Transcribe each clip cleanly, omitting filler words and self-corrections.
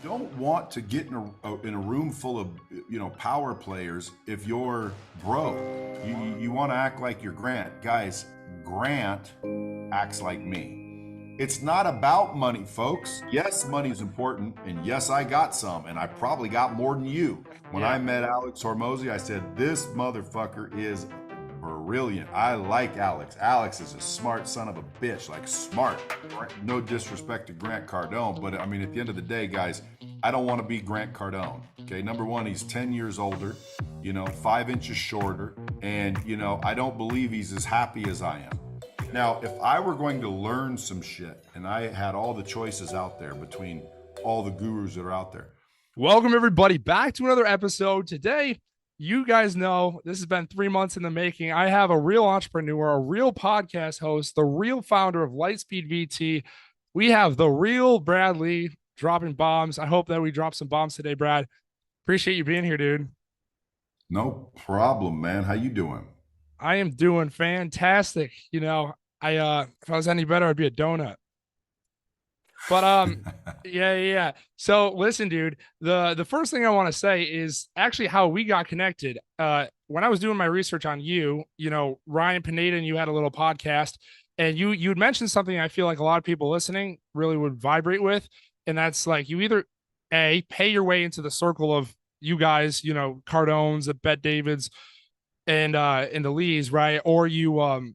don't want to get in a room full of power players if you're broke. You want to act like you're Grant. Guys, Grant acts like me. It's not about money, folks. Yes, money is important, and yes, I got some, and I probably got more than you. When I met Alex Hormozi, I said, this motherfucker is brilliant. I like Alex. Alex is a smart son of a bitch, like smart. No disrespect to Grant Cardone, but I mean, at the end of the day, guys, I don't want to be Grant Cardone. Okay, number one, he's 10 years older, 5 inches shorter, and I don't believe he's as happy as I am. Now, if I were going to learn some shit and I had all the choices out there between all the gurus that are out there. Welcome, everybody, back to another episode. Today, you guys know this has been 3 months in the making. I have a real entrepreneur, a real podcast host, the real founder of Lightspeed VT. We have the real Brad Lea dropping bombs. I hope that we drop some bombs today, Brad. Appreciate you being here, dude. No problem, man. How you doing? I am doing fantastic. If I was any better, I'd be a donut. But yeah. So listen, dude, the first thing I want to say is actually how we got connected. When I was doing my research on you, Ryan Pineda and you had a little podcast, and you'd mentioned something I feel like a lot of people listening really would vibrate with, and that's like you either pay your way into the circle of you guys, Cardones, the Bet Davids, and the Lees, right? Or you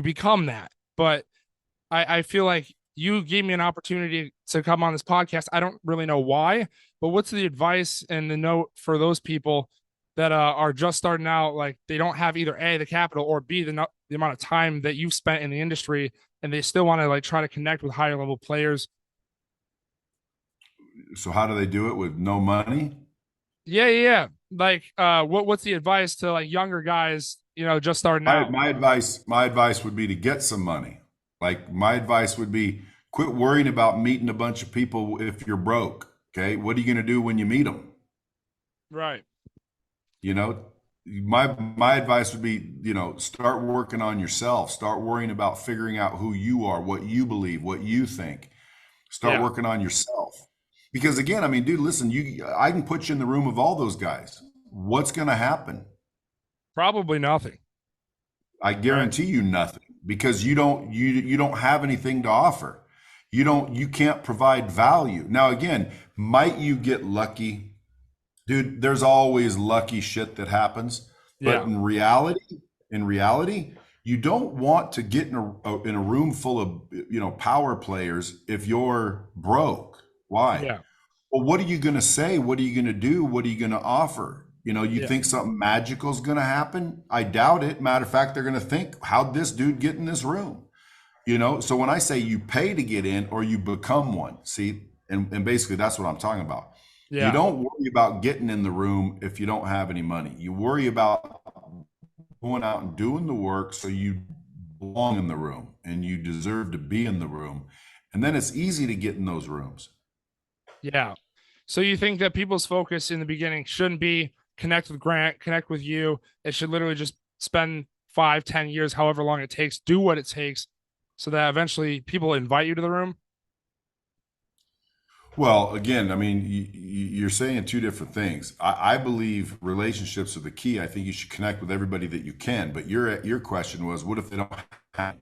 become that. But I feel like you gave me an opportunity to come on this podcast. I don't really know why, but what's the advice and the note for those people that are just starting out? Like they don't have either A, the capital, or B, the amount of time that you've spent in the industry, and they still want to like try to connect with higher level players. So how do they do it with no money? Yeah. Like, what's the advice to like younger guys, just starting My, out? my advice, my advice would be to get some money. Like my advice would be quit worrying about meeting a bunch of people if you're broke. Okay. What are you going to do when you meet them? Right. You know, my advice would be, start working on yourself. Start worrying about figuring out who you are, what you believe, what you think. Start Yeah. working on yourself. Because again, I mean, dude, listen, I can put you in the room of all those guys. What's going to happen? Probably nothing. I Right. guarantee you nothing because you don't have anything to offer. You can't provide value. Now again, might you get lucky? Dude, there's always lucky shit that happens, but Yeah. in reality, you don't want to get in a room full of power players if you're broke. Why? Yeah. Well, what are you going to say? What are you going to do? What are you going to offer? You Yeah. think something magical is going to happen? I doubt it. Matter of fact, they're going to think, how'd this dude get in this room? So when I say you pay to get in or you become one, see, and basically that's what I'm talking about. You Yeah. don't worry about getting in the room if you don't have any money. You worry about going out and doing the work so you belong in the room and you deserve to be in the room. And then it's easy to get in those rooms. Yeah. So you think that people's focus in the beginning shouldn't be connect with Grant, connect with you. It should literally just spend 5, 10 years, however long it takes, do what it takes so that eventually people invite you to the room. Well, again, I mean, you're saying two different things. I believe relationships are the key. I think you should connect with everybody that you can. But your question was, what if they don't have?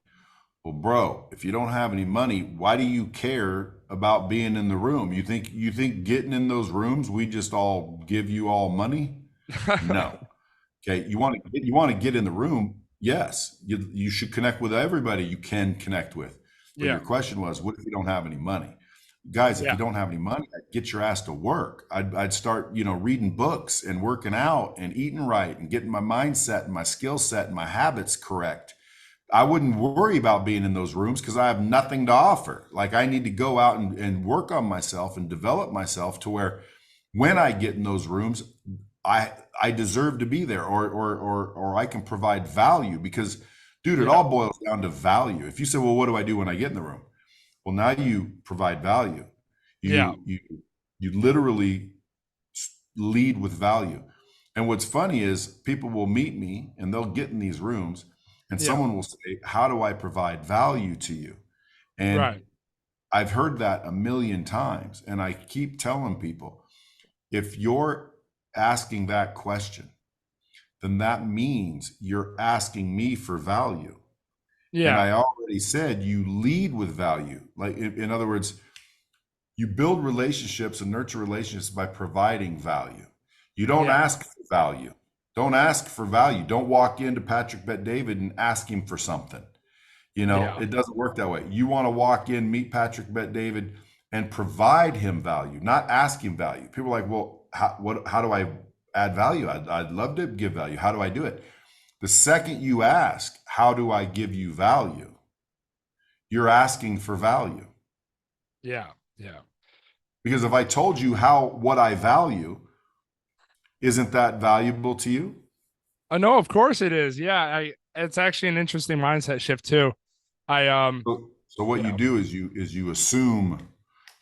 Well, bro, if you don't have any money, why do you care about being in the room? You think getting in those rooms, we just all give you all money? No. Okay, you want to get in the room? Yes, you should connect with everybody you can connect with. But Yeah. your question was, what if you don't have any money? Guys, if Yeah. you don't have any money, I'd get your ass to work. I'd start, reading books and working out and eating right and getting my mindset and my skill set and my habits correct. I wouldn't worry about being in those rooms because I have nothing to offer. Like I need to go out and work on myself and develop myself to where when I get in those rooms, I deserve to be there or I can provide value because dude, it Yeah. all boils down to value. If you say, well, what do I do when I get in the room? Well, now you provide value. Yeah. You literally lead with value. And what's funny is people will meet me and they'll get in these rooms and Yeah. someone will say, how do I provide value to you? And Right. I've heard that a million times, and I keep telling people, if you're asking that question, then that means you're asking me for value. And Yeah. I already said you lead with value. Like, in other words, you build relationships and nurture relationships by providing value. You don't Yeah. ask for value. Don't ask for value. Don't walk into Patrick Bet David and ask him for something. Yeah. It doesn't work that way. You want to walk in, meet Patrick Bet David, and provide him value, not ask him value. People are like, well, how do I add value? I'd love to give value. How do I do it? The second you ask, how do I give you value? You're asking for value. Yeah. Yeah. Because if I told you what I value, isn't that valuable to you? No, of course it is. Yeah. It's actually an interesting mindset shift too. I, So what you yeah. do is you assume,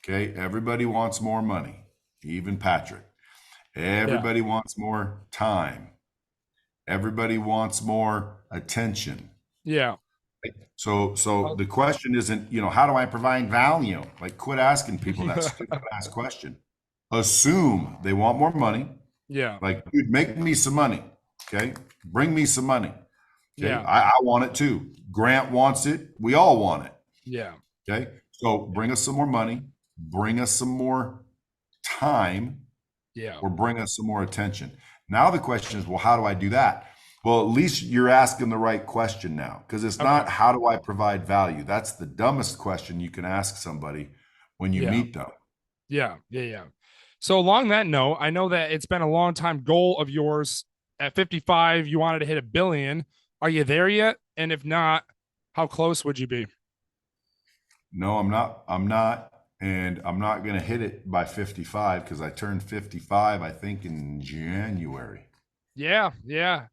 okay, everybody wants more money, even Patrick. Yeah. Everybody wants more time. Everybody wants more attention. Yeah. So the question isn't, how do I provide value? Like, quit asking people that stupid ass question. Assume they want more money. Yeah. Like, dude, make me some money. Okay. Bring me some money. Okay. Yeah. I want it too. Grant wants it. We all want it. Yeah. Okay. So bring us some more money, bring us some more time, Yeah. or bring us some more attention. Now the question is, well, how do I do that? Well, at least you're asking the right question now, because it's Okay. not how do I provide value? That's the dumbest question you can ask somebody when you Yeah. meet them. Yeah. Yeah. Yeah. So along that note, I know that it's been a long time goal of yours. At 55, you wanted to hit 1 billion. Are you there yet? And if not, how close would you be? No, I'm not. I'm not. And I'm not going to hit it by 55 because I turned 55, I think, in January. Yeah. Yeah.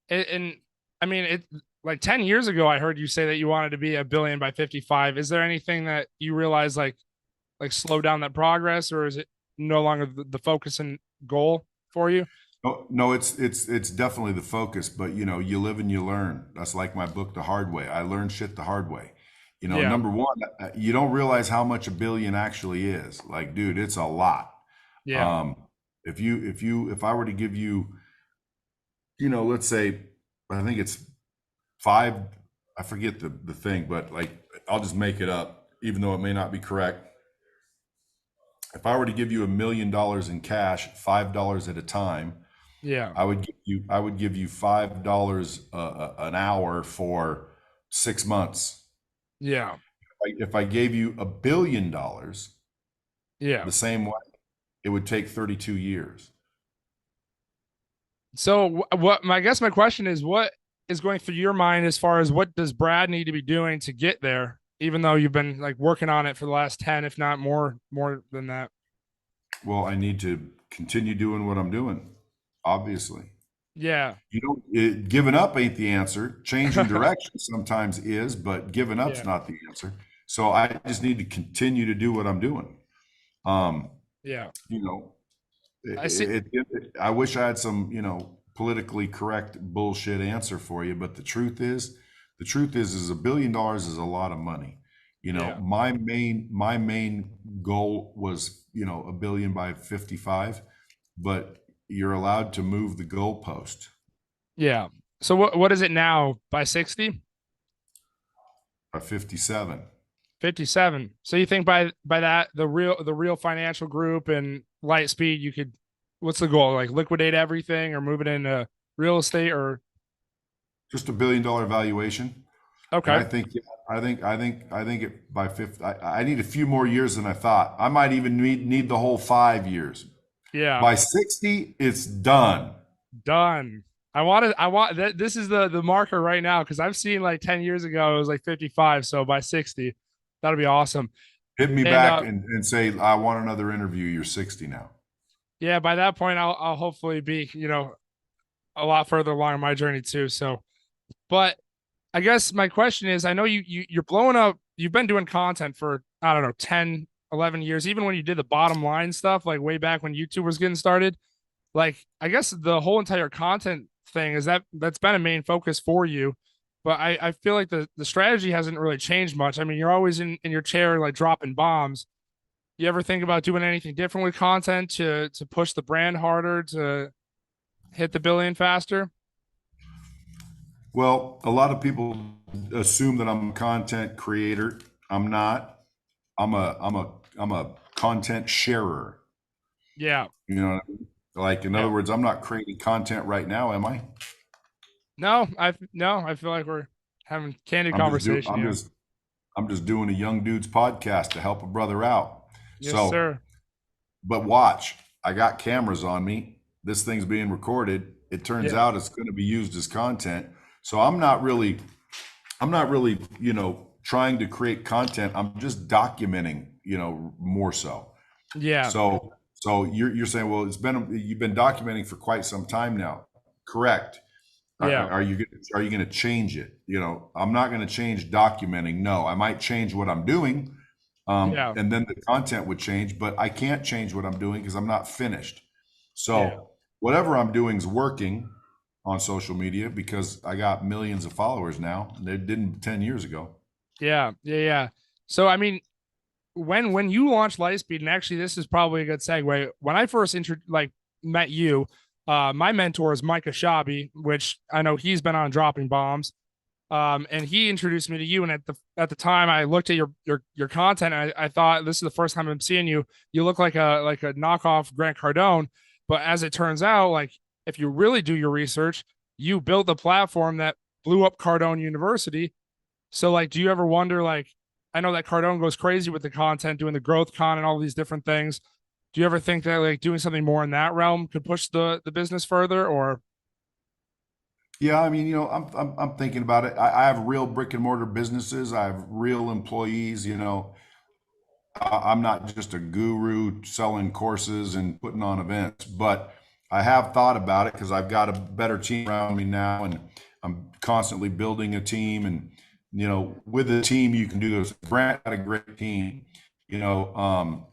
And I mean, it like 10 years ago, I heard you say that you wanted to be 1 billion by 55. Is there anything that you realize like slow down that progress, or is it no longer the focus and goal for you? No, no, it's definitely the focus, but you live and you learn. That's like my book, The Hard Way. I learned shit the hard way. Yeah. Number one, you don't realize how much 1 billion actually is. Like, dude, it's a lot. Yeah. Um, if I were to give you, let's say, I think it's five, I forget the thing, but like, I'll just make it up, even though it may not be correct. If I were to give you $1 million in cash, $5 at a time, Yeah. I would give you $5 an hour for 6 months. Yeah. If I gave you $1 billion Yeah. the same way, it would take 32 years. So I guess my question is, what is going through your mind as far as what does Brad need to be doing to get there, even though you've been like working on it for the last 10, if not more than that? Well, I need to continue doing what I'm doing, obviously. Yeah. Giving up ain't the answer. Changing direction sometimes is, but giving up's Yeah. not the answer. So I just need to continue to do what I'm doing. Um, Yeah. you know, I see. I wish I had some, politically correct bullshit answer for you, but the truth is $1 billion is a lot of money. Yeah. My main goal was, 1 billion by 55, but you're allowed to move the goalpost Yeah. So what is it now by 60? by 57. 57. So you think by that the real financial group and Lightspeed, you could, what's the goal? Like liquidate everything or move it into real estate or Just $1 billion valuation. And okay. I think it by 50, I need a few more years than I thought. I might even need the whole 5 years. Yeah. By 60, it's done. Done. I want that this is the marker right now because I've seen like 10 years ago it was like 55. So by 60, that'll be awesome. Hit me And back and say, I want another interview. You're 60 now. yeah, by that point I'll hopefully be, a lot further along my journey too. So but I guess my question is, I know you're blowing up. You've been doing content for, I don't know, 10, 11 years, even when you did the bottom line stuff, like way back when YouTube was getting started. Like, I guess the whole entire content thing is that's been a main focus for you. but I feel like the strategy hasn't really changed much. I mean, you're always in your chair like dropping bombs. You ever think about doing anything different with content to push the brand harder to hit the billion faster? Well, a lot of people assume that I'm a content creator. I'm not. I'm a content sharer. Yeah. You know, what I mean? Like in other Yeah. words, I'm not creating content right now, am I? No, I feel like we're having candid I'm just do conversation. I'm Yeah. just I'm just doing a young dude's podcast to help a brother out. Yes, So, sir. but watch, I got cameras on me. This thing's being recorded. It turns Yeah. out it's going to be used as content. So I'm not really, trying to create content. I'm just documenting, more so. Yeah. So you're saying, well, you've been documenting for quite some time now. Correct. Yeah. Are you going to change it? I'm not going to change documenting. No, I might change what I'm doing, Yeah. and then the content would change. But I can't change what I'm doing because I'm not finished. Yeah. So whatever I'm doing is working on social media because I got millions of followers now. They didn't 10 years ago. Yeah. Yeah. Yeah. So I mean, when you launched Lightspeed, and actually this is probably a good segue. When I first met you, my mentor is Micah Shabi, which I know he's been on Dropping Bombs. And he introduced me to you. And at the time, I looked at your content. And I thought this is the first time I'm seeing you. You look like a knockoff Grant Cardone. But as it turns out, like if you really do your research, you built the platform that blew up Cardone University. So like, do you ever wonder like, I know that Cardone goes crazy with the content, doing the growth con and all these different things. Do you ever think that like doing something more in that realm could push the business further? Or Yeah, I mean, I'm thinking about it. I have real brick and mortar businesses. I have real employees. I'm not just a guru selling courses and putting on events, but I have thought about it because I've got a better team around me now, and I'm constantly building a team. And with a team, you can do this. Grant had a great team. You know,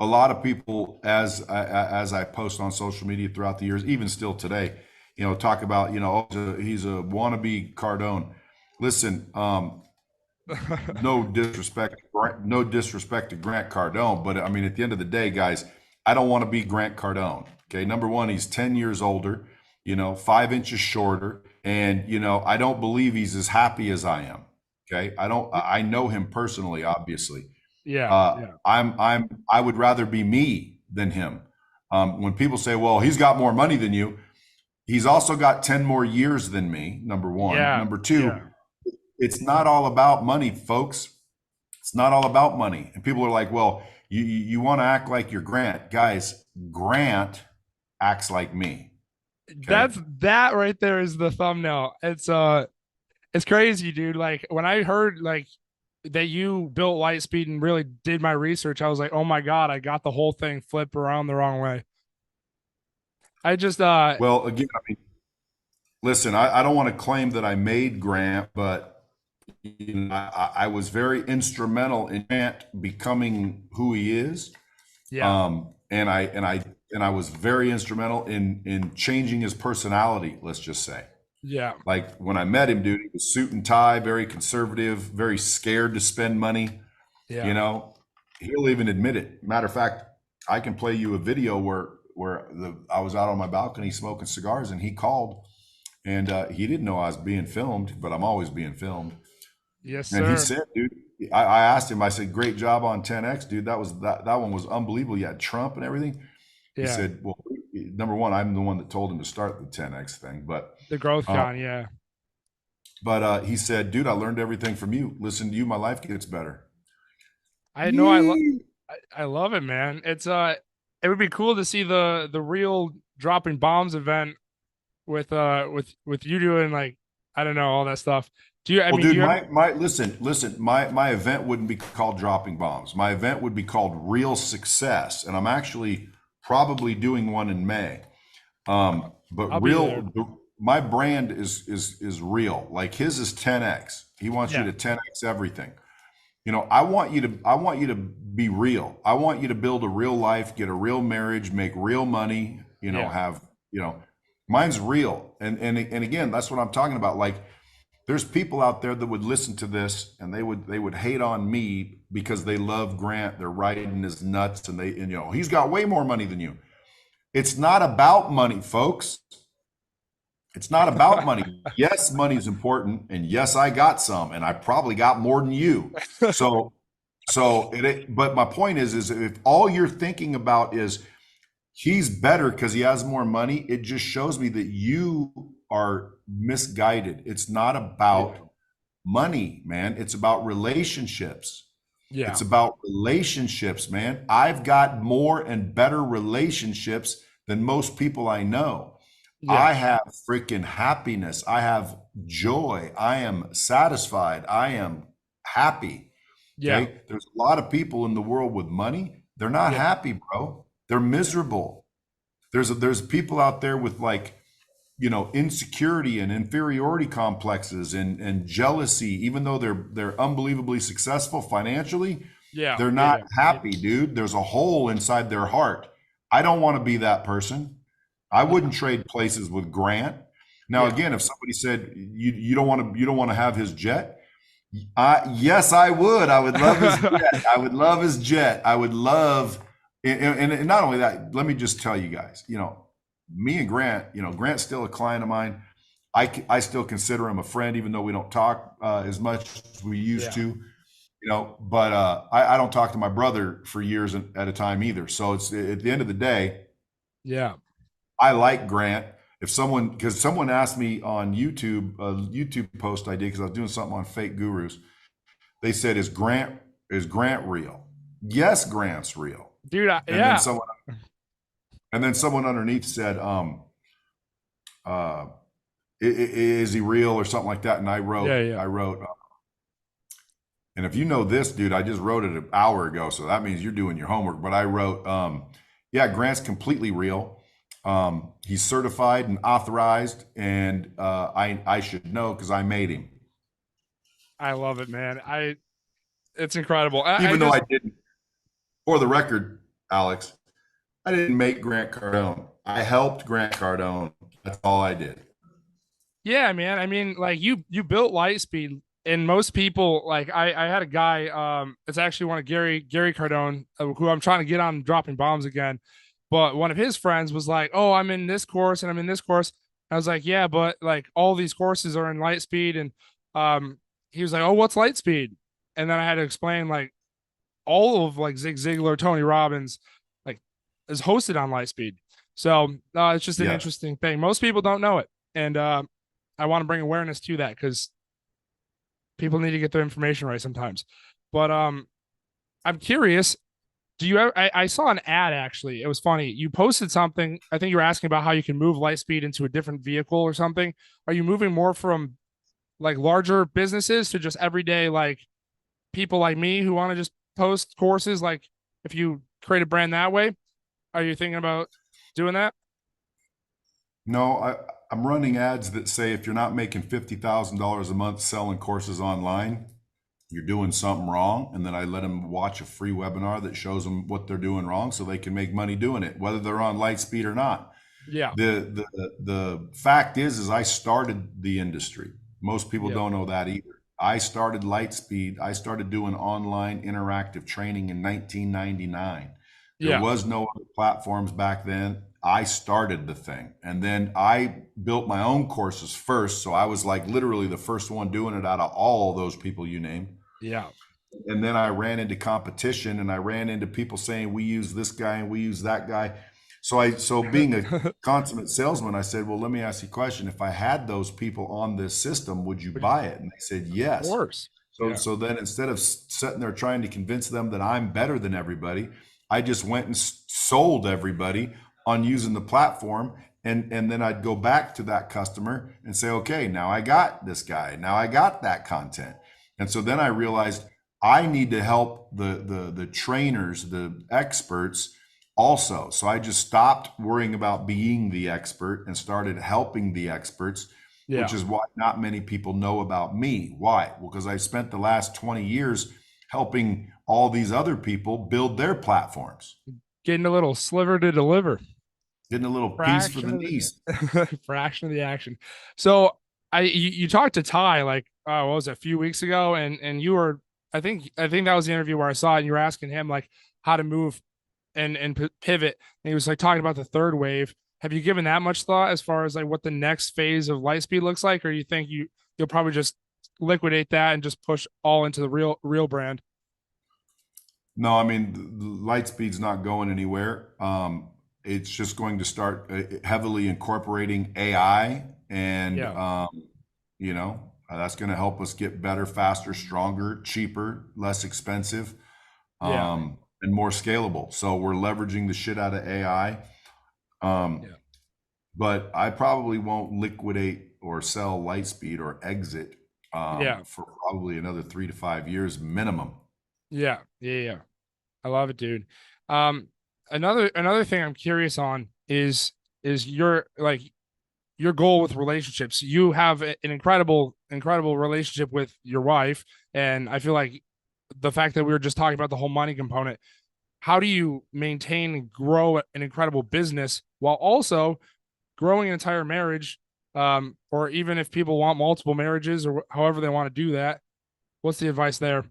a lot of people, as I post on social media throughout the years, even still today, talk about oh, he's a wannabe Cardone. Listen, no disrespect to Grant Cardone, but I mean, at the end of the day, guys, I don't want to be Grant Cardone. Okay, number one, he's 10 years older, 5 inches shorter, and I don't believe he's as happy as I am. Okay, I don't. I know him personally, obviously. yeah, yeah, I would rather be me than him. When people say, "Well, he's got more money than you," he's also got 10 more years than me. Number one. yeah, Number yeah. two, it's not all about money, folks. It's not all about money. And people are like, well, you want to act like you're Grant. Guys, Grant acts like me. Okay. That right there is the thumbnail. It's crazy, dude. Like when I heard like that you built Lightspeed and really did my research, I was like, oh my God, I got the whole thing flipped around the wrong way. I just Well, again, I mean, listen, I don't want to claim that I made Grant, but I was very instrumental in Grant becoming who he is. yeah, And I was very instrumental in changing his personality, let's just say. yeah, Like when I met him, dude, he was suit and tie, very conservative, very scared to spend money. yeah. You know, he'll even admit it. Matter of fact, I can play you a video where I was out on my balcony smoking cigars, and he called, and he didn't know I was being filmed, but I'm always being filmed. Yes, And he sir. said, dude, I asked him, I said, great job on 10X, dude. That one was unbelievable. You had Trump and everything. He Yeah. said, well, number one, I'm the one that told him to start the 10X thing, but The growth uh, con, yeah. he said, dude, I learned everything from you. Listen to you, my life gets better. I know Yee. I love it, man. It would be cool to see the real dropping bombs event with you doing like I don't know all that stuff. Well, Do dude, you ever my listen, my event wouldn't be called dropping bombs. My event would be called Real Success, and I'm actually probably doing one in May. But I'll be there. my brand is real. Like his is 10X. He wants you Yeah. to 10X everything. I want you to be real. I want you to build a real life, get a real marriage, make real money, Yeah. have, you know, Mine's real. And again, that's what I'm talking about. Like, there's people out there that would listen to this and they would hate on me because they love Grant. They're riding his nuts and you know, he's got way more money than you. It's not about money, folks. It's not about money. Yes, money is important, and yes, I got some, and I probably got more than you. So, but my point is if all you're thinking about is he's better because he has more money, it just shows me that you are misguided. It's not Yeah. about money, man. It's about relationships. Yeah. It's about relationships, man. I've got more and better relationships than most people I know. Yeah. I have freaking happiness. I have joy. I am satisfied. I am happy. Yeah. Okay. There's a lot of people in the world with money. They're not Yeah. happy, bro. They're miserable. There's people out there with like, you know, insecurity and inferiority complexes and jealousy, even though they're unbelievably successful financially, Yeah. they're Yeah. not happy, dude. There's a hole inside their heart. I don't want to be that person. I Yeah. wouldn't trade places with Grant. Now, Yeah. again, if somebody said you don't want to have his jet, yes, I would. I would love his jet. I would love his jet. I would love, and not only that. Let me just tell you guys. You know, me and Grant. You know, Grant's still a client of mine. I still consider him a friend, even though we don't talk as much as we used Yeah. to. You know, but I don't talk to my brother for years at a time either. So it's at the end of the day, Yeah. I like Grant. If someone, because someone asked me on YouTube, a YouTube post I did because I was doing something on fake gurus. They said, "Is Grant real?" Yes, Grant's real. Dude, And then yeah. someone underneath said, uh, "Is he real?" or something like that. And I Yeah. wrote, Yeah. I wrote, and if you know this, dude, I just wrote it an hour ago, so that means you're doing your homework. But I wrote, yeah, Grant's completely real. He's certified and authorized, and I should know because I made him. I love it, man. It's incredible. I Even though just, I didn't, for the record, Alex, I didn't make Grant Cardone. I helped Grant Cardone. That's all I did. yeah, man. I mean, like you built Lightspeed, and most people, like I had a guy, it's actually one of Gary Cardone, who I'm trying to get on dropping bombs again. But one of his friends was like, "Oh, I'm in this course and I'm in this course." I was like, "Yeah, but like all these courses are in Lightspeed," and he was like, "Oh, what's Lightspeed?" And then I had to explain like all of like Zig Ziglar, Tony Robbins, like is hosted on Lightspeed. So it's just an Yeah. interesting thing. Most people don't know it, and I want to bring awareness to that because people need to get their information right sometimes. But I'm curious. Do you ever? I saw an ad actually. It was funny. You posted something. I think you were asking about how you can move Lightspeed into a different vehicle or something. Are you moving more from like larger businesses to just everyday like people like me who want to just post courses? Like if you create a brand that way, are you thinking about doing that? No, I'm running ads that say if you're not making $50,000 a month selling courses online, you're doing something wrong. And then I let them watch a free webinar that shows them what they're doing wrong so they can make money doing it, whether they're on Lightspeed or not. Yeah. The fact is I started the industry. Most people Yeah. don't know that either. I started Lightspeed. I started doing online interactive training in 1999. There Yeah. was no other platforms back then. I started the thing, and then I built my own courses first. So I was like literally the first one doing it out of all those people you named. Yeah. And then I ran into competition, and I ran into people saying we use this guy and we use that guy. So being a consummate salesman, I said, well, let me ask you a question. If I had those people on this system, would you Would you, buy it? And they said of yes. course. So Yeah. so then instead of sitting there trying to convince them that I'm better than everybody, I just went and sold everybody on using the platform. And then I'd go back to that customer and say, okay, now I got this guy. Now I got that content. And so then I realized I need to help the trainers, the experts also. So I just stopped worrying about being the expert and started helping the experts, which Yeah. is why not many people know about me. Why? Well, because I spent the last 20 years helping all these other people build their platforms. Getting a little sliver to deliver. Getting a little piece for fraction the of niece. the fraction of the action. So you talked to Ty like what was it, a few weeks ago, and you were I think that was the interview where I saw it, and you were asking him like how to move and pivot, and he was like talking about the third wave. Have you given that much thought as far as like what the next phase of Lightspeed looks like, or you think you'll probably just liquidate that and just push all into the real brand? No, I mean, the Lightspeed's not going anywhere. It's just going to start heavily incorporating AI, and Yeah, that's going to help us get better, faster, stronger, cheaper, less expensive, yeah, and more scalable. So we're leveraging the shit out of AI. Um, yeah, but I probably won't liquidate or sell Lightspeed or exit yeah, for probably another 3 to 5 years minimum. yeah. I love it, dude. Um, another thing I'm curious on is your like your goal with relationships. You have an incredible relationship with your wife, and I feel like the fact that we were just talking about the whole money component. How do you maintain and grow an incredible business while also growing an entire marriage? Or even if people want multiple marriages or however they want to do that, what's the advice there?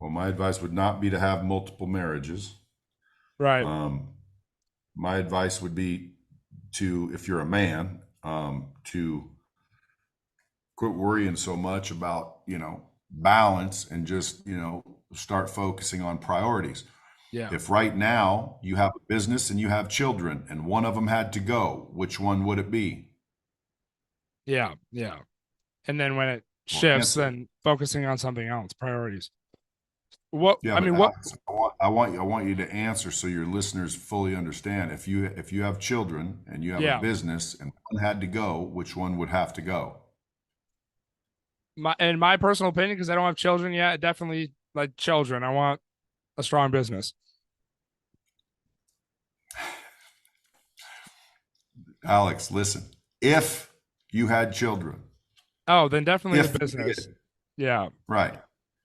Well, my advice would not be to have multiple marriages. Right. Um, my advice would be to, if you're a man, to quit worrying so much about, balance and just, start focusing on priorities. Yeah. If right now you have a business and you have children and one of them had to go, which one would it be? Yeah. Yeah. And then when it Well, shifts, answer. then focusing on something else, priorities. What Yeah, I but mean, what? Alex, I want you to answer so your listeners fully understand. If you have children and you have a Yeah, business and one had to go, which one would have to go? my in my personal opinion, because I don't have children yet, definitely like children. I want a strong business. Alex, listen. If you had children, Oh, then definitely the if you business. did, Yeah, right.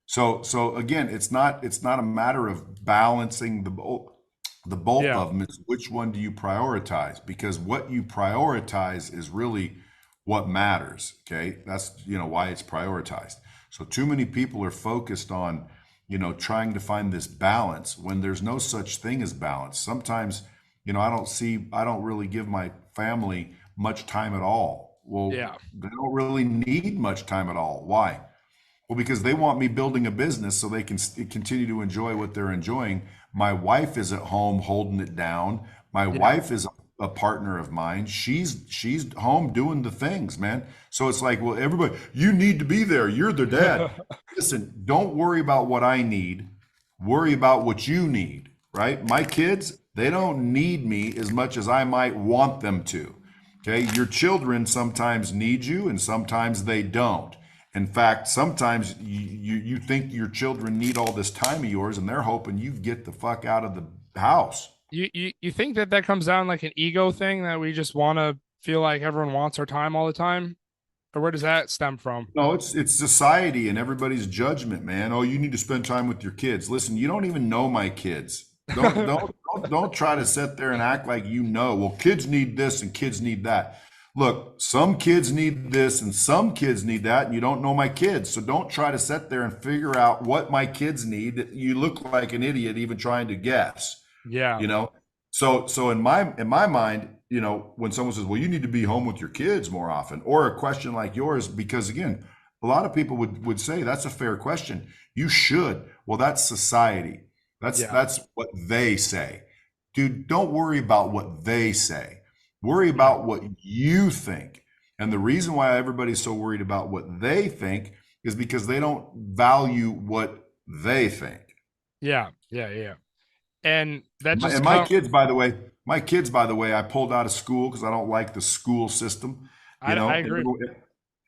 So again, it's not a matter of balancing the both yeah, of them. It's which one do you prioritize? Because what you prioritize is really what matters. Okay, that's why it's prioritized. So too many people are focused on trying to find this balance when there's no such thing as balance. Sometimes I don't really give my family much time at all. Well, yeah, they don't really need much time at all. Why? Well, because they want me building a business so they can continue to enjoy what they're enjoying. My wife is at home holding it down. My yeah. wife is a partner of mine. She's home doing the things, man. So it's like, well, everybody, you need to be there. You're their dad. Listen, don't worry about what I need. Worry about what you need, right? My kids, they don't need me as much as I might want them to. Okay, your children sometimes need you and sometimes they don't. In fact, sometimes you think your children need all this time of yours and they're hoping you get the fuck out of the house. You think that that comes down like an ego thing that we just want to feel like everyone wants our time all the time, or where does that stem from? No, it's society and everybody's judgment, man. Oh, you need to spend time with your kids. Listen, you don't even know my kids. Don't try to sit there and act like you know. Well, kids need this and kids need that. Look, some kids need this and some kids need that, and you don't know my kids. So don't try to sit there and figure out what my kids need. You look like an idiot even trying to guess. Yeah, you know so in my mind, when someone says, well, you need to be home with your kids more often, or a question like yours, because again, a lot of people would say that's a fair question. You should. Well, that's society. that's yeah, that's what they say. Dude, don't worry about what they say. Worry yeah, about what you think. And the reason why everybody's so worried about what they think is because they don't value what they think. yeah. And that My, just and my come. kids, by the way, my kids, by the way, I pulled out of school because I don't like the school system. I agree.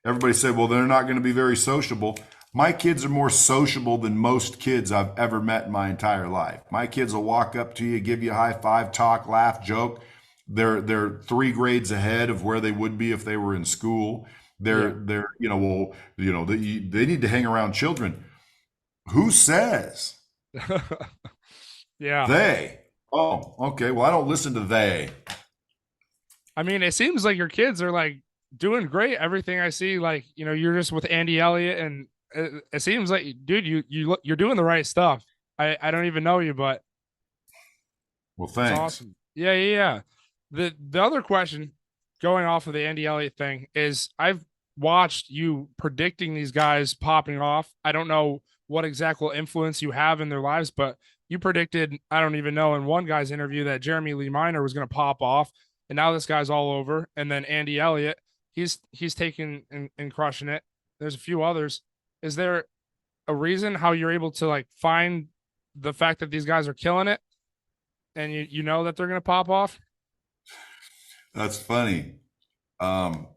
Everybody said, well, they're not going to be very sociable. My kids are more sociable than most kids I've ever met in my entire life. My kids will walk up to you, give you a high five, talk, laugh, joke. They're 3 grades ahead of where they would be if they were in school. They're Yeah, they're they need to hang around children. Who says yeah, they? Oh, okay. Well, I don't listen to they. I mean, it seems like your kids are like doing great. Everything I see, like, you're just with Andy Elliott, and it seems like, dude, you're doing the right stuff. I don't even know you, but Well, it's thanks. awesome. Yeah, yeah, yeah. The other question, going off of the Andy Elliott thing, is I've watched you predicting these guys popping off. I don't know what exact influence you have in their lives, but you predicted, I don't even know, in one guy's interview that Jeremy Lee Minor was going to pop off, and now this guy's all over. And then Andy Elliott, he's taking and crushing it. There's a few others. Is there a reason how you're able to like find the fact that these guys are killing it, and you know that they're going to pop off? That's funny. Um,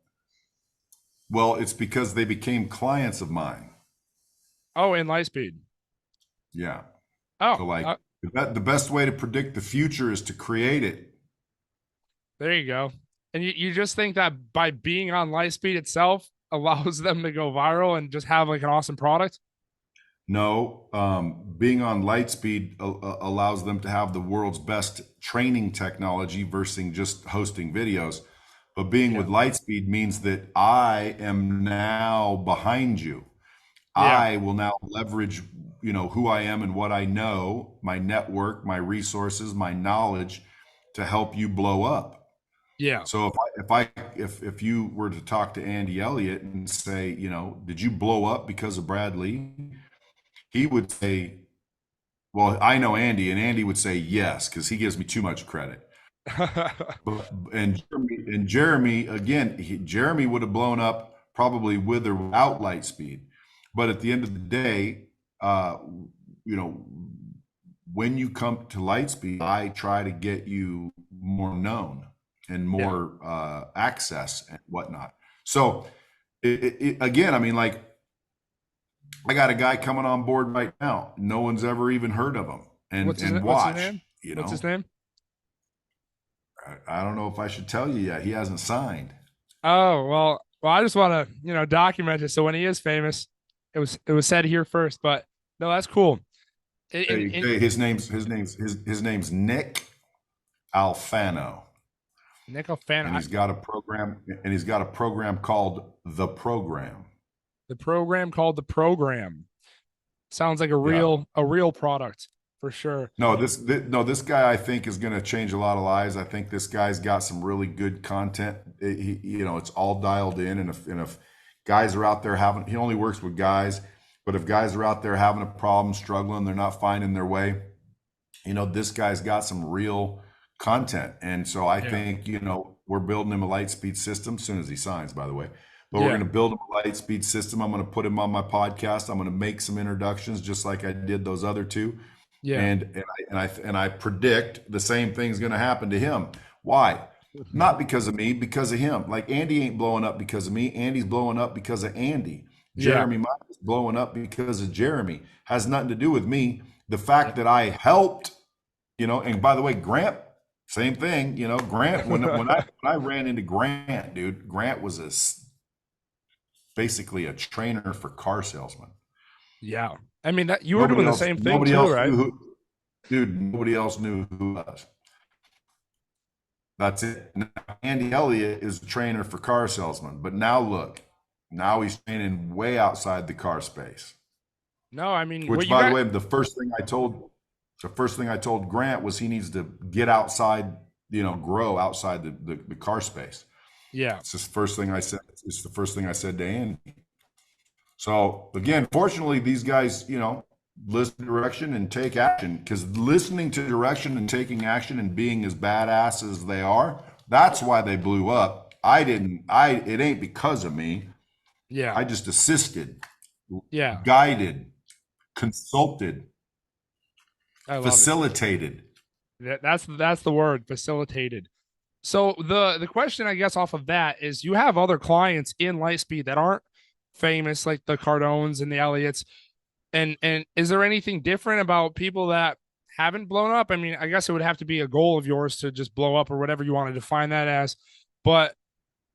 well, it's because they became clients of mine. Oh, in Lightspeed. Yeah. Oh, So, like, the best way to predict the future is to create it. there you go. And you just think that by being on Lightspeed itself allows them to go viral and just have like an awesome product? No, being on Lightspeed allows them to have the world's best training technology versus just hosting videos. But being Yeah. with Lightspeed means that I am now behind you. Yeah. I will now leverage, who I am and what I know, my network, my resources, my knowledge to help you blow up. Yeah. So if you were to talk to Andy Elliott and say, did you blow up because of Brad Lea? He would say, well, I know Andy, and Andy would say yes, because he gives me too much credit. But, and Jeremy again, Jeremy would have blown up probably with or without Lightspeed. But at the end of the day, you know, when you come to Lightspeed, I try to get you more known and Yeah. more access and whatnot. So again, I mean, like, I got a guy coming on board right now. No one's ever even heard of him. And What's his watch, name? What's his name? I don't know if I should tell you yet. He hasn't signed. Oh, well, I just want to, document it. So when he is famous, it was said here first, but no, that's cool. In His name's Nick Alfano, Nickel fan, and he's got a program called The Program. the program called the program sounds like a Yeah. real product for sure. No, this guy I think is going to change a lot of lives. I think this guy's got some really good content. It's all dialed in, and if guys are out there having, he only works with guys, but if guys are out there having a problem, struggling, they're not finding their way, this guy's got some real content. And so I Yeah. think, we're building him a Lightspeed system as soon as he signs, by the way. But we're Yeah. going to build him a Lightspeed system. I'm going to put him on my podcast. I'm going to make some introductions just like I did those other two. Yeah. And I predict the same thing's going to happen to him. Why? Not because of me, because of him. Like, Andy ain't blowing up because of me. Andy's blowing up because of Andy. Yeah. Jeremy is blowing up because of Jeremy. Has nothing to do with me. The fact that I helped, and by the way, Grant, same thing. Grant, when I ran into Grant, dude, Grant was basically a trainer for car salesmen. Yeah. I mean, that you were doing the same thing too, right? Nobody else knew who was. That's it. Now, Andy Elliott is a trainer for car salesmen, but now look, now he's training way outside the car space. No, I mean, Which, by the way, the first thing I told Grant was he needs to get outside, grow outside the car space. Yeah. It's the first thing I said. It's the first thing I said to Andy. So again, fortunately, these guys, listen to direction and take action, because listening to direction and taking action and being as badass as they are, that's why they blew up. It ain't because of me. Yeah. I just assisted, Yeah. guided, consulted, I love facilitated. it. That's the word, facilitated. So the question I guess off of that is, you have other clients in Lightspeed that aren't famous, like the Cardones and the Elliots. And is there anything different about people that haven't blown up? I mean, I guess it would have to be a goal of yours to just blow up, or whatever you want to define that as. But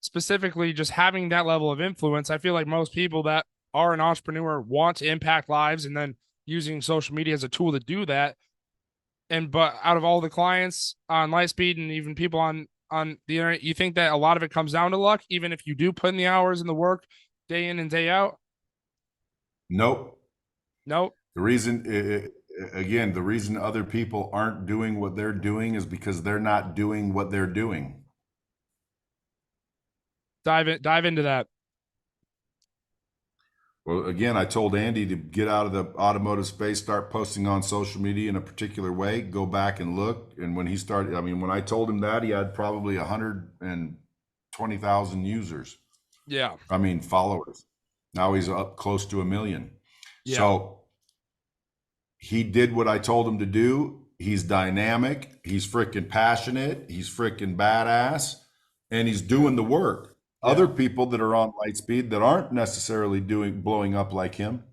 specifically, just having that level of influence, I feel like most people that are an entrepreneur want to impact lives, and then using social media as a tool to do that. but out of all the clients on Lightspeed and even people on the internet, you think that a lot of it comes down to luck, even if you do put in the hours and the work day in and day out? Nope. Nope. The reason, again, the reason other people aren't doing what they're doing is because they're not doing what they're doing. Dive into that. Well, again, I told Andy to get out of the automotive space, start posting on social media in a particular way, go back and look. And when he started, I mean, when I told him that, he had probably 120,000 users. Yeah. I mean, followers. Now he's up close to 1 million. Yeah. So he did what I told him to do. He's dynamic. He's freaking passionate. He's freaking badass, and he's doing the work. Yeah. Other people that are on Lightspeed that aren't necessarily blowing up like him,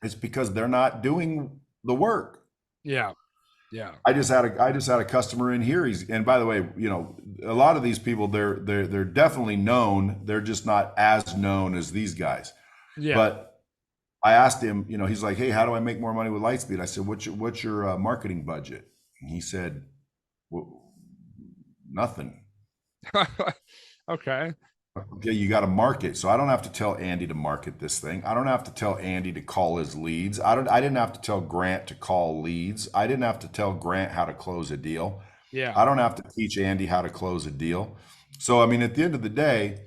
it's because they're not doing the work. Yeah. Yeah. I just had a customer in here. And by the way, you know, a lot of these people they're definitely known. They're just not as known as these guys. Yeah. But I asked him, you know, he's like, "Hey, how do I make more money with Lightspeed?" I said, "What's your marketing budget?" And he said, well, "Nothing." Okay. Okay, you got to market. So I don't have to tell Andy to market this thing. I don't have to tell Andy to call his leads. I didn't have to tell Grant to call leads. I didn't have to tell Grant how to close a deal. Yeah. I don't have to teach Andy how to close a deal. So I mean, at the end of the day,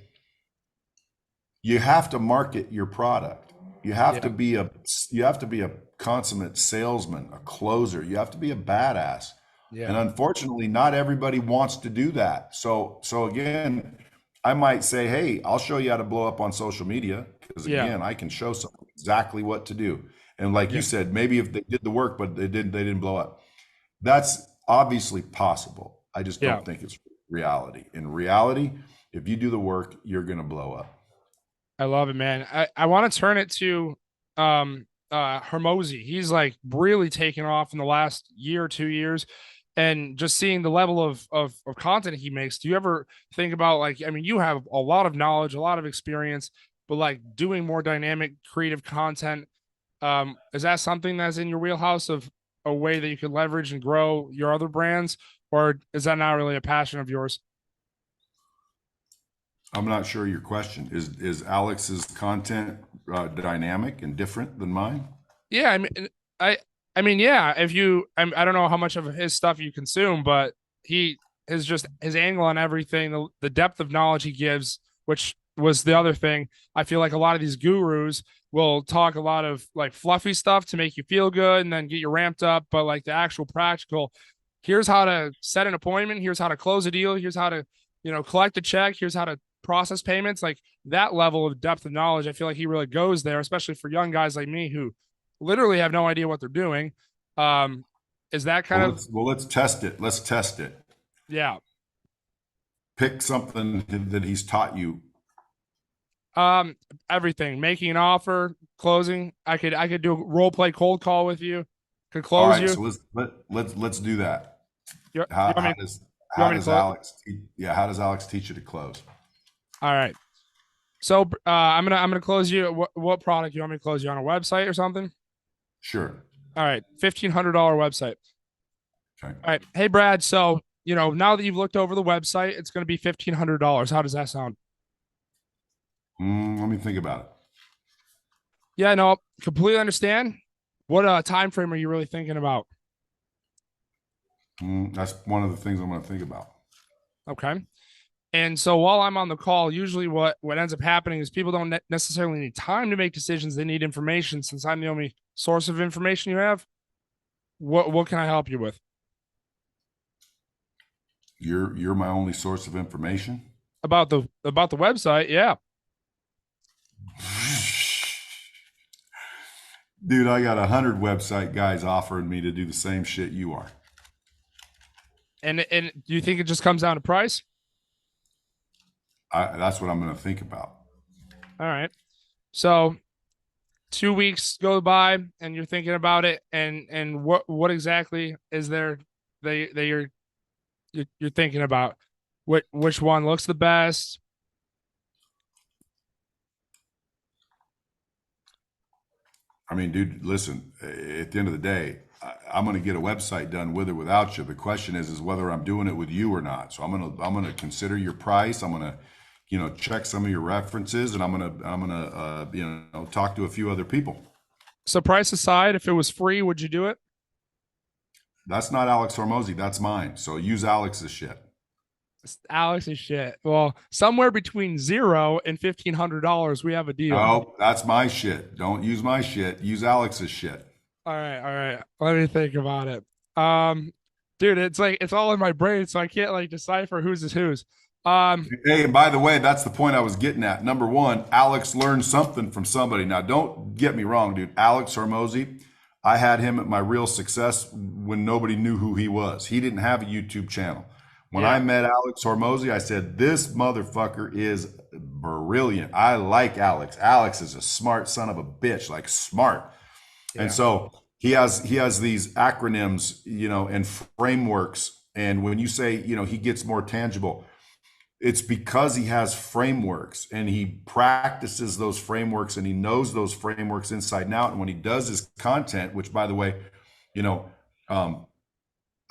you have to market your product. You have to be a consummate salesman, a closer. You have to be a badass. Yeah. And unfortunately, not everybody wants to do that. So again, I might say, "Hey, I'll show you how to blow up on social media," because Yeah. again, I can show someone exactly what to do. And like you Yeah. said, maybe if they did the work, but they didn't blow up. That's obviously possible. I just Yeah. don't think it's reality. In reality, if you do the work, you're going to blow up. I love it, man. I want to turn it to Hormozi. He's like really taken off in the last year or 2 years, and just seeing the level of content he makes. Do you ever think about, like, I mean, you have a lot of knowledge, a lot of experience, but like doing more dynamic creative content, is that something that's in your wheelhouse of a way that you can leverage and grow your other brands, or is that not really a passion of yours? I'm not sure your question is Alex's content dynamic and different than mine? Yeah, I, I mean, yeah. If you, I don't know how much of his stuff you consume, but he is just his angle on everything, the depth of knowledge he gives, which was the other thing. I feel like a lot of these gurus will talk a lot of like fluffy stuff to make you feel good and then get you ramped up, but like the actual practical, here's how to set an appointment, here's how to close a deal, here's how to, collect a check, here's how to process payments, like that level of depth of knowledge. I feel like he really goes there, especially for young guys like me who literally have no idea what they're doing. Um, is that kind of, Let's test it. Let's test it. yeah. Pick something that he's taught you. Everything, making an offer, closing. I could do a role play cold call with you, could All close right, you. so let's do that. You want me, you How want me to does close? how does Alex teach you to close? All right. So I'm gonna close you. What product you want me to close you on, a website or something? Sure. All right, $1,500 website. Okay. All right. Hey Brad, so now that you've looked over the website, it's gonna be $1,500. How does that sound? Let me think about it. Yeah, no, completely understand. What time frame are you really thinking about? That's one of the things I'm going to think about. Okay. And so while I'm on the call, usually what ends up happening is people don't necessarily need time to make decisions. They need information. Since I'm the only source of information you have, what can I help you with? You're my only source of information. About the website? Yeah. Dude, I got 100 website guys offering me to do the same shit you are. And do you think it just comes down to price? That's what I'm going to think about. All right. So 2 weeks go by and you're thinking about it, and what exactly is there that you're thinking about? Which one looks the best? I mean, dude, listen, at the end of the day, I'm going to get a website done with or without you. The question is whether I'm doing it with you or not. So I'm going to consider your price. I'm going to, check some of your references, and I'm going to, talk to a few other people. So price aside, if it was free, would you do it? That's not Alex Hormozi. That's mine. So use Alex's shit. Alex's shit. Well, somewhere between $0 and $1,500, we have a deal. Oh, that's my shit. Don't use my shit. Use Alex's shit. All right. Let me think about it. Dude, it's like it's all in my brain, so I can't like decipher whose is whose. Hey, and by the way, that's the point I was getting at. Number one, Alex learned something from somebody. Now, don't get me wrong, dude. Alex Hormozi, I had him at my real success when nobody knew who he was. He didn't have a YouTube channel. When I met Alex Hormozi, I said, this motherfucker is brilliant. I like Alex. Alex is a smart son of a bitch, like smart. Yeah. And so he has these acronyms, and frameworks. And when you say, he gets more tangible, it's because he has frameworks and he practices those frameworks and he knows those frameworks inside and out. And when he does his content, which by the way,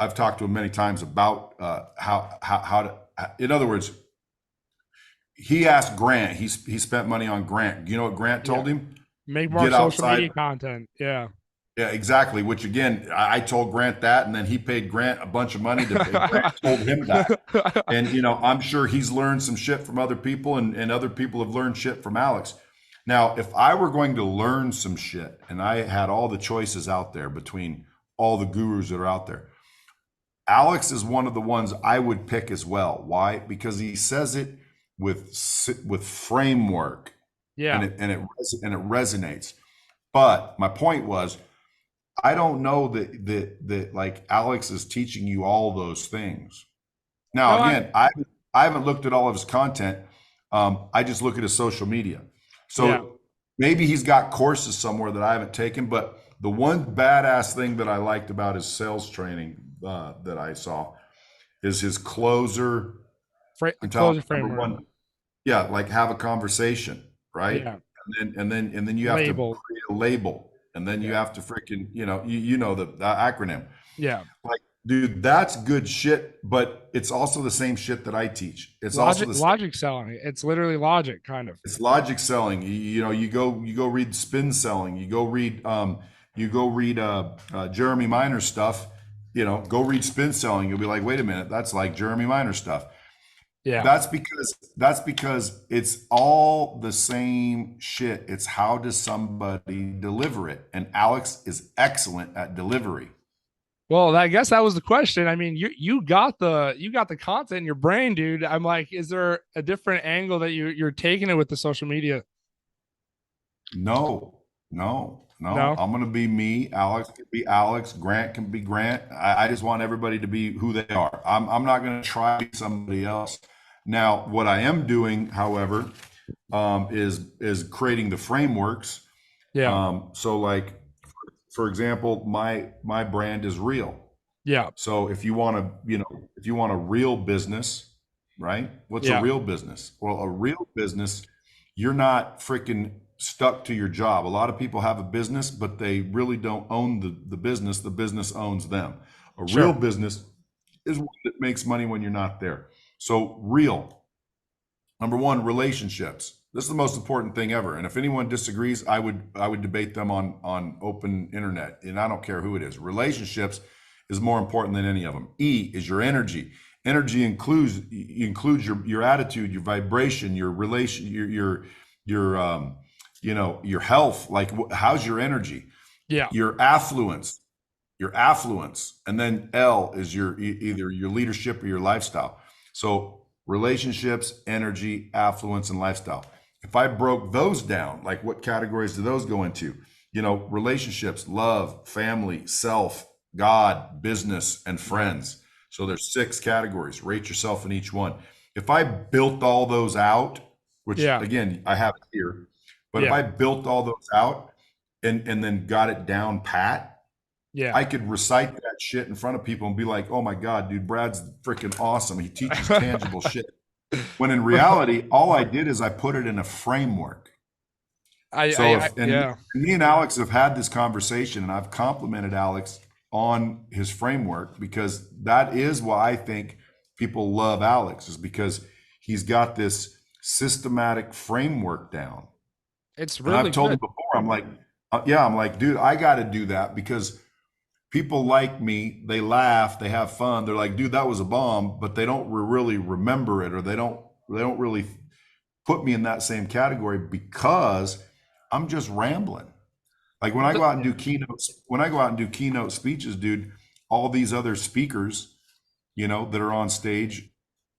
I've talked to him many times about how to, in other words, he asked Grant, he spent money on Grant. You know what Grant told him? Make more social media content. Yeah. Yeah, exactly. Which again, I told Grant that, and then he paid Grant a bunch of money to pay. Grant told him that. And I'm sure he's learned some shit from other people, and other people have learned shit from Alex. Now, if I were going to learn some shit and I had all the choices out there between all the gurus that are out there, Alex is one of the ones I would pick as well. Why? Because he says it with framework. Yeah. And it resonates. But my point was, I don't know that like Alex is teaching you all those things. Now, no, again, I haven't looked at all of his content. I just look at his social media. So maybe he's got courses somewhere that I haven't taken. But the one badass thing that I liked about his sales training that I saw is his closer framework. Yeah, like have a conversation, right? Yeah. And then you have to create a label. And then you have to freaking, the acronym. Yeah. Like, dude, that's good shit, but it's also the same shit that I teach. It's logic selling. It's literally logic, kind of. It's logic selling. You go read spin selling. You go read Jeremy Miner stuff. Go read spin selling. You'll be like, wait a minute, that's like Jeremy Miner stuff. Yeah. That's because it's all the same shit. It's how does somebody deliver it? And Alex is excellent at delivery. Well, I guess that was the question. I mean, you got the content in your brain, dude. I'm like, is there a different angle that you're taking it with the social media? No. I'm going to be me. Alex can be Alex. Grant can be Grant. I just want everybody to be who they are. I'm not going to try to be somebody else. Now, what I am doing, however, is creating the frameworks. Yeah. So like, for example, my brand is real. Yeah. So if you want a real business, right? What's a real business? Well, a real business, you're not freaking stuck to your job. A lot of people have a business, but they really don't own the business. The business owns them. A real business is one that makes money when you're not there. So real. Number one, relationships. This is the most important thing ever. And if anyone disagrees, I would debate them on open internet. And I don't care who it is. Relationships is more important than any of them. E is your energy. Energy includes your attitude, your vibration, your relation, your health. Like, how's your energy? Yeah. Your affluence. And then L is either your leadership or your lifestyle. So relationships, energy, affluence, and lifestyle. If I broke those down, like what categories do those go into? Relationships, love, family, self, God, business, and friends. So there's 6 categories. Rate yourself in each one. If I built all those out, which again, I have it here, but if I built all those out and then got it down pat, I could recite that shit in front of people and be like, oh my God, dude, Brad's freaking awesome. He teaches tangible shit. When in reality, all I did is I put it in a framework. Me and Alex have had this conversation, and I've complimented Alex on his framework, because that is why I think people love Alex, is because he's got this systematic framework down. It's And really I've told him good. before, I'm like, yeah, I'm like, dude, I got to do that because people like me, they laugh, they have fun. They're like, dude, that was a bomb, but they don't really remember it, or they don't really put me in that same category because I'm just rambling. Like when I go out and do keynotes, when I go out and do keynote speeches, dude, all these other speakers, that are on stage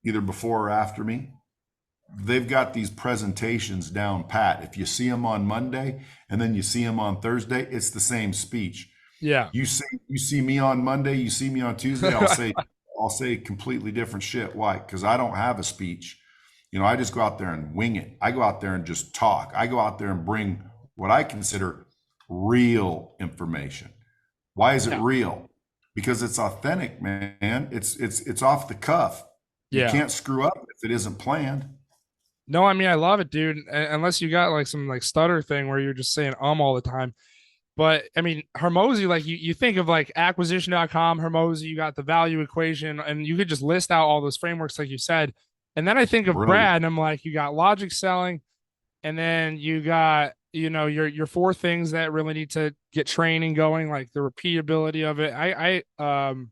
either before or after me, they've got these presentations down pat. If you see them on Monday and then you see them on Thursday, it's the same speech. Yeah. You see me on Monday, you see me on Tuesday, I'll say completely different shit. Why? Because I don't have a speech. I just go out there and wing it. I go out there and just talk. I go out there and bring what I consider real information. Why is it Yeah. real? Because it's authentic, man. It's off the cuff. You Yeah. can't screw up if it isn't planned. No, I mean, I love it, dude. Unless you got like some like stutter thing where you're just saying all the time. But I mean, Hormozi, like you think of like acquisition.com, Hormozi, you got the value equation, and you could just list out all those frameworks, like you said. And then I think of Brilliant. Brad, and I'm like, you got logic selling, and then you got, your four things that really need to get training going, like the repeatability of it. And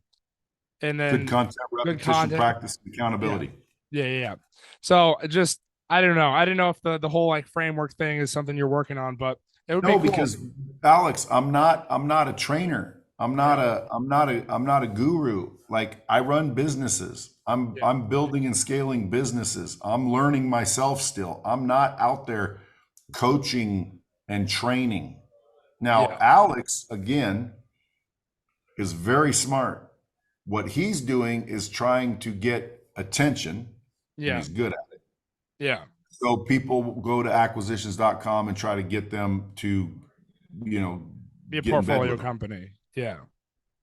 Good then content, good repetition, content. practice, Yeah. accountability. Yeah. So just, I don't know. I didn't know if the whole like framework thing is something you're working on, but it would be No, cool. because Alex, I'm not a trainer. I'm not Yeah. a I'm not a I'm not a guru. Like I run businesses. I'm Yeah. I'm building and scaling businesses. I'm learning myself still. I'm not out there coaching and training. Now, Yeah. Alex again is very smart. What he's doing is trying to get attention, and Yeah. he's good at it. Yeah. So people go to acquisitions.com and try to get them to, you know, Be a get in bed portfolio with them. company. Yeah.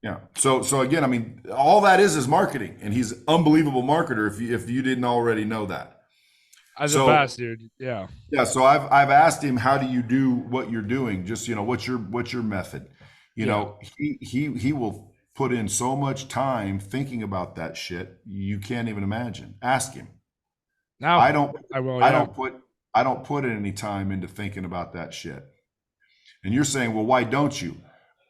Yeah. So again, I mean, all that is marketing, and he's an unbelievable marketer if you didn't already know that. As the So best, dude. Yeah. yeah, so I've asked him, how do you do what you're doing? Just, what's your method? Yeah. He will put in so much time thinking about that shit. You can't even imagine. Ask him. Now I don't I will. I Yeah. don't put I don't put any time into thinking about that shit. And you're saying, well, why don't you?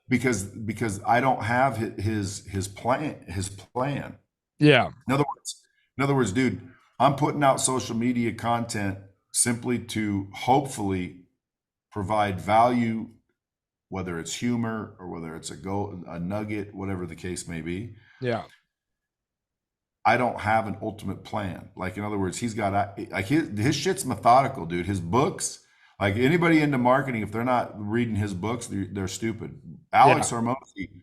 Because I don't have his plan. Yeah. In other words, dude, I'm putting out social media content simply to hopefully provide value, whether it's humor or whether it's a nugget, whatever the case may be. Yeah. I don't have an ultimate plan. Like, in other words, he's got like his shit's methodical, dude. His books, like anybody into marketing, if they're not reading his books, they're stupid. Yeah. Alex Hormozi,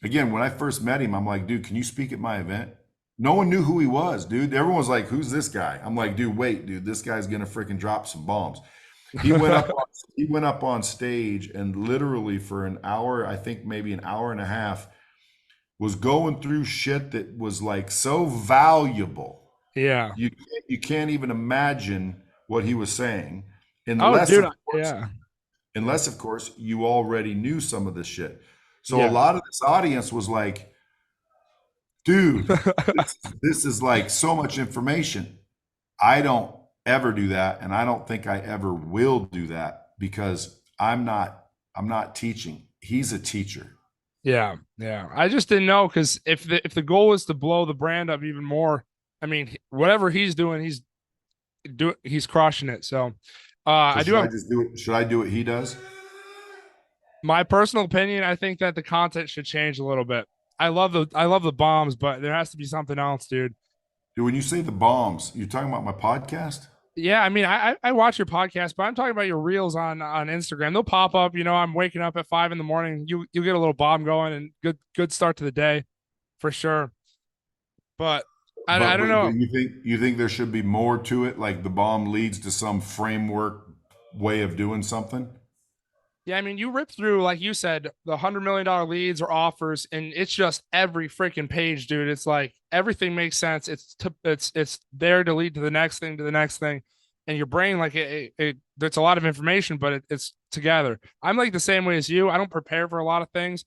again, when I first met him, I'm like, dude, can you speak at my event? No one knew who he was, dude. Everyone was like, who's this guy? I'm like, dude, wait, dude, this guy's gonna freaking drop some bombs. He went up on, he went up on stage and literally for an hour, I think maybe an hour and a half, was going through shit that was like so valuable. Yeah. You can't even imagine what he was saying, Oh, unless dude. of course, Yeah. unless of course you already knew some of this shit. So a Yeah. lot of this audience was like, dude, this is like so much information. I don't ever do that, and I don't think I ever will do that because I'm not teaching. He's a teacher. Yeah. Yeah. I just didn't know because if the goal is to blow the brand up even more, I mean, whatever he's doing, he's crushing it. So, So I do should I have just do it? Should I do what he does? my personal opinion. I think that the content should change a little bit. I love the bombs, but there has to be something else, dude. Dude, when you say the bombs, you're talking about my podcast? Yeah, I mean, I watch your podcast, but I'm talking about your reels on Instagram. They'll pop up. I'm waking up at 5 in the morning. You get a little bomb going and good start to the day for sure. But I But don't but but know. you think there should be more to it, like the bomb leads to some framework way of doing something? Yeah, I mean, you rip through, like you said, the $100 million leads or offers, and it's just every freaking page, dude. It's like everything makes sense. It's there to lead to the next thing, and your brain, like it's a lot of information, but it's together. I'm like the same way as you. I don't prepare for a lot of things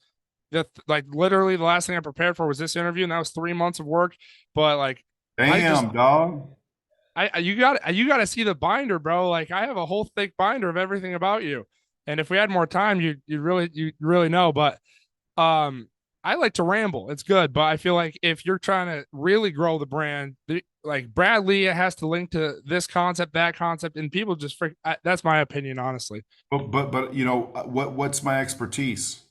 like literally the last thing I prepared for was this interview, and that was 3 months of work. But like, I just Damn, dog. you got to see the binder, bro. Like I have a whole thick binder of everything about you, and if we had more time, you really know. But um, I like to ramble. It's good, but I feel like if you're trying to really grow the brand, like Brad Lea has to link to this concept, that concept, and people just freak. That's my opinion, honestly. But you know what's my expertise?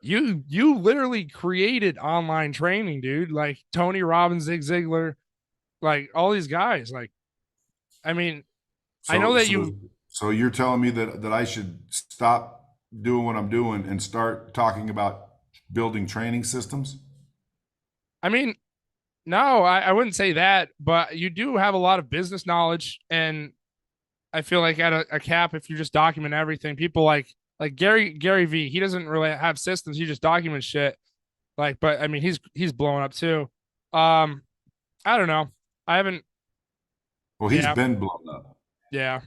You literally created online training, dude. Like Tony Robbins, Zig Ziglar, like all these guys. Like, I mean, I know So that so you. so you're telling me that I should stop doing what I'm doing and start talking about building training systems? I mean, no, I wouldn't say that, but you do have a lot of business knowledge, and I feel like at a cap, if you just document everything, people like Gary V, he doesn't really have systems. He just documents shit. Like, but I mean, he's blowing up too. Um, I don't know. I haven't. Well, he's Yeah, been blown up. yeah.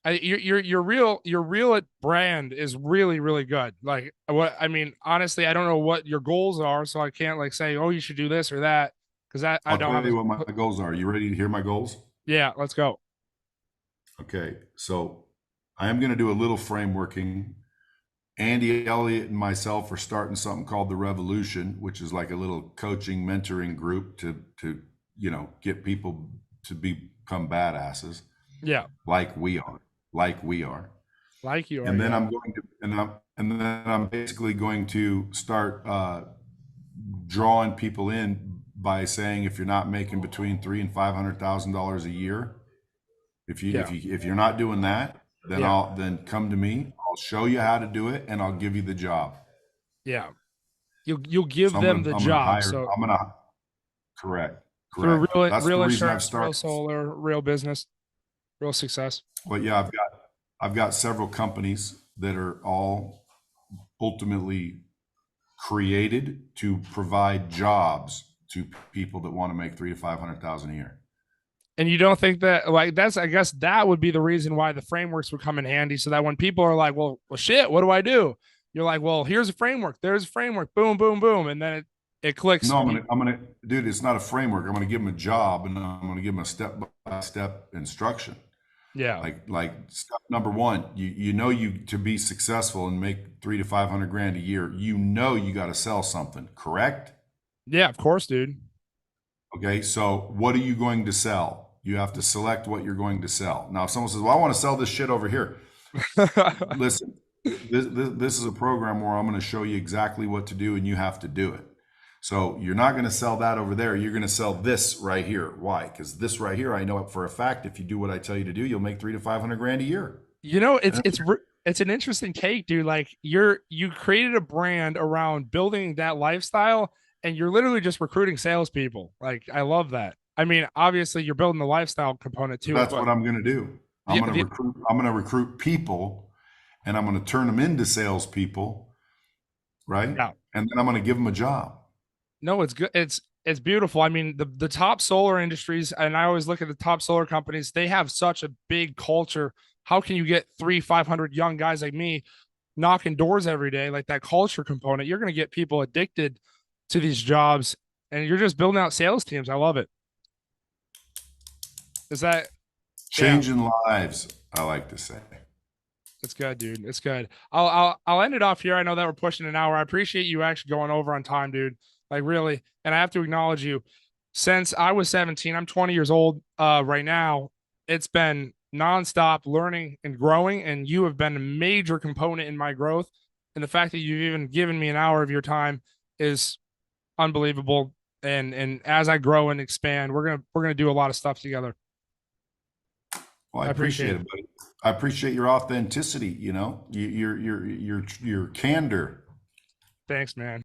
Your real at brand is really good. Like what I mean, honestly, I don't know what your goals are, so I can't like say, oh, you should do this or that because I I'll don't tell have you a. what my goals are. You ready to hear my goals? Yeah, let's go. Okay, so I am going to do a little frameworking. Andy Elliott and myself are starting something called the Revolution, which is like a little coaching, mentoring group to get people to become badasses, Yeah, like we are, like we are. like you are. And then Yeah, I'm going to, and then I'm basically going to start drawing people in by saying if you're not making between $300,000 and $500,000 a year, yeah, if you're not doing that, yeah, then come to me. I'll show you how to do it, and I'll give you the job. yeah. You'll So give them the job. So I'm gonna correct, through correct. That's the real reason I've insurance, real started. solar, real business, real success. But yeah, I've got several companies that are all ultimately created to provide jobs to people that want to make 300 to 500,000 a year. And you don't think that like that's I guess that would be the reason why the frameworks would come in handy so that when people are like, well shit, what do I do? You're like, well, here's a framework. There's a framework. Boom, boom, boom. And then it clicks. No, dude, it's not a framework. I'm gonna give them a job, and I'm gonna give them a step by step instruction. Yeah. Like step number one, you to be successful and make 300 to 500 grand a year, you got to sell something, correct? Yeah, of course, dude. Okay, so what are you going to sell? You have to select what you're going to sell. Now, if someone says, "Well, I want to sell this shit over here," listen, this is a program where I'm going to show you exactly what to do, and you have to do it. So you're not going to sell that over there. You're going to sell this right here. Why? Because this right here, I know for a fact, if you do what I tell you to do, you'll make 300 to 500 grand a year. You know, And it's an interesting take, dude. Like you created a brand around building that lifestyle, and you're literally just recruiting salespeople. Like I love that. I mean, obviously you're building the lifestyle component to it, that's but what I'm going to do. the, the I'm going to recruit people, and I'm going to turn them into salespeople, right? yeah, And then I'm going to give them a job. no, it's good. It's beautiful. I mean, the top solar industries, and I always look at the top solar companies. They have such a big culture. How can you get 500 young guys like me knocking doors every day, like that culture component? You're going to get people addicted to these jobs, and you're just building out sales teams. I love it. Is that yeah? Changing lives, I like to say. It's good, dude. It's good. I'll end it off here. I know that we're pushing an hour. I appreciate you actually going over on time, dude. Like really. And I have to acknowledge you. Since I was 17, I'm 20 years old right now. It's been nonstop learning and growing, and you have been a major component in my growth. And the fact that you've even given me an hour of your time is unbelievable. And as I grow and expand, we're gonna do a lot of stuff together. Well, I I appreciate appreciate it. it, buddy. I appreciate your authenticity. Your candor. Thanks, man.